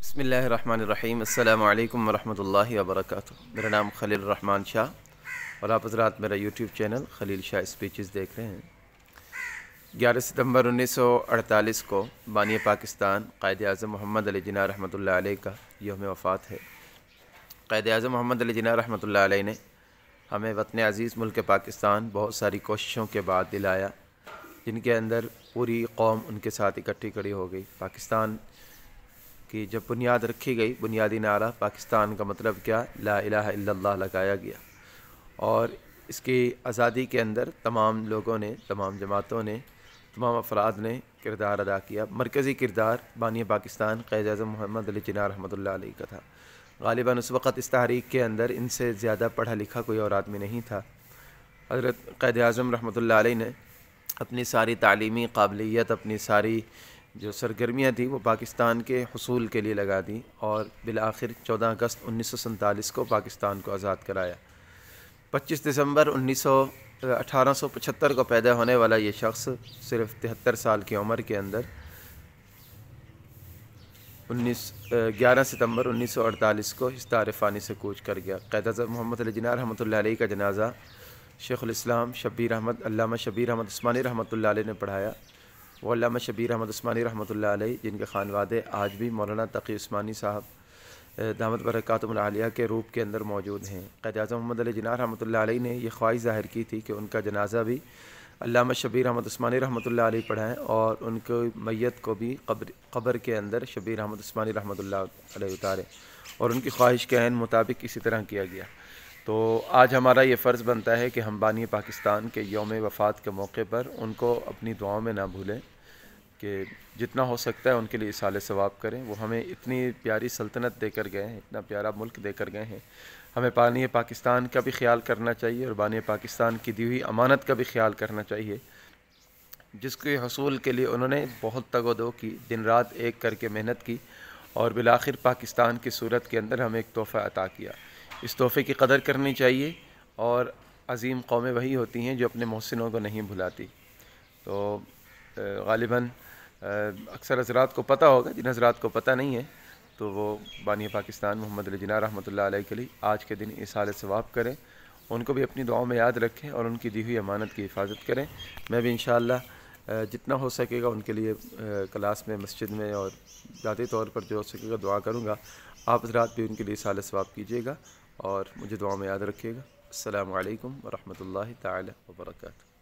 بسم اللہ الرحمن الرحیم۔ السلام علیکم ورحمۃ اللہ وبرکاتہ۔ میرا نام خلیل الرحمن شاہ اور آپ حضرات میرا یوٹیوب چینل خلیل شاہ اسپیچز دیکھ رہے ہیں۔ 11 ستمبر 1948 کو بانی پاکستان قائد اعظم محمد علی جناح رحمۃ اللہ علیہ کا یوم وفات ہے۔ قائد اعظم محمد علی جناح رحمۃ اللہ علیہ نے ہمیں وطن عزیز ملک پاکستان بہت ساری کوششوں کے بعد دلایا، جن کے اندر پوری قوم ان کے ساتھ اکٹھی کھڑی ہو گئی۔ پاکستان کی جب بنیاد رکھی گئی، بنیادی نعرہ پاکستان کا مطلب کیا، لا الہ الا اللہ لگایا گیا، اور اس کی آزادی کے اندر تمام لوگوں نے، تمام جماعتوں نے، تمام افراد نے کردار ادا کیا۔ مرکزی کردار بانی پاکستان قائد اعظم محمد علی جناح رحمۃ اللہ علیہ کا تھا۔ غالباً اس وقت اس تحریک کے اندر ان سے زیادہ پڑھا لکھا کوئی اور آدمی نہیں تھا۔ حضرت قائد اعظم رحمۃ اللہ علیہ نے اپنی ساری تعلیمی قابلیت، اپنی ساری جو سرگرمیاں تھیں وہ پاکستان کے حصول کے لیے لگا دیں، اور بالآخر 14 اگست 1947 کو پاکستان کو آزاد کرایا۔ 25 دسمبر 1875 کو پیدا ہونے والا یہ شخص صرف 73 سال کی عمر کے اندر 11 ستمبر 1948 کو اس دار فانی سے کوچ کر گیا۔ قائد اعظم محمد علی جناح رحمۃ اللہ علیہ کا جنازہ شیخ الاسلام علامہ شبیر احمد عثمانی رحمۃ اللہ علیہ نے پڑھایا۔ وہ علامہ شبیر احمد عثمانی رحمۃ اللہ علیہ جن کے خانوادے آج بھی مولانا تقی عثمانی صاحب دامت برکاتہم العالیہ کے روپ کے اندر موجود ہیں۔ قائد اعظم محمد علی جناح رحمۃ اللہ علیہ نے یہ خواہش ظاہر کی تھی کہ ان کا جنازہ بھی علامہ شبیر احمد عثمانی رحمۃ اللہ علیہ پڑھائیں، اور ان کو میت کو بھی قبر کے اندر شبیر احمد عثمانی رحمۃ اللہ علیہ اتاریں، اور ان کی خواہش کے عین مطابق اسی طرح کیا گیا۔ تو آج ہمارا یہ فرض بنتا ہے کہ ہم بانی پاکستان کے یوم وفات کے موقع پر ان کو اپنی دعاؤں میں نہ بھولیں، کہ جتنا ہو سکتا ہے ان کے لیے ایصال ثواب کریں۔ وہ ہمیں اتنی پیاری سلطنت دے کر گئے ہیں، اتنا پیارا ملک دے کر گئے ہیں، ہمیں بانی پاکستان کا بھی خیال کرنا چاہیے، اور بانی پاکستان کی دی ہوئی امانت کا بھی خیال کرنا چاہیے، جس کے حصول کے لیے انہوں نے بہت تگ و دو کی، دن رات ایک کر کے محنت کی، اور بالآخر پاکستان کی صورت کے اندر ہمیں ایک تحفہ عطا کیا۔ اس تحفے کی قدر کرنی چاہیے، اور عظیم قومیں وہی ہوتی ہیں جو اپنے محسنوں کو نہیں بھلاتی۔ تو غالباً اکثر حضرات کو پتہ ہوگا، جن حضرات کو پتہ نہیں ہے تو وہ بانی پاکستان محمد علی جناح رحمۃ اللہ علیہ کے لیے آج کے دن ایصال ثواب کریں، ان کو بھی اپنی دعاؤں میں یاد رکھیں، اور ان کی دی ہوئی امانت کی حفاظت کریں۔ میں بھی انشاءاللہ جتنا ہو سکے گا ان کے لیے کلاس میں، مسجد میں، اور ذاتی طور پر جو ہو سکے گا دعا کروں گا۔ آپ حضرات بھی ان کے لیے ایصال ثواب کیجیے گا، اور مجھے دعاؤں میں یاد رکھیے گا۔ السلام علیکم ورحمۃ اللہ تعالی وبرکاتہ۔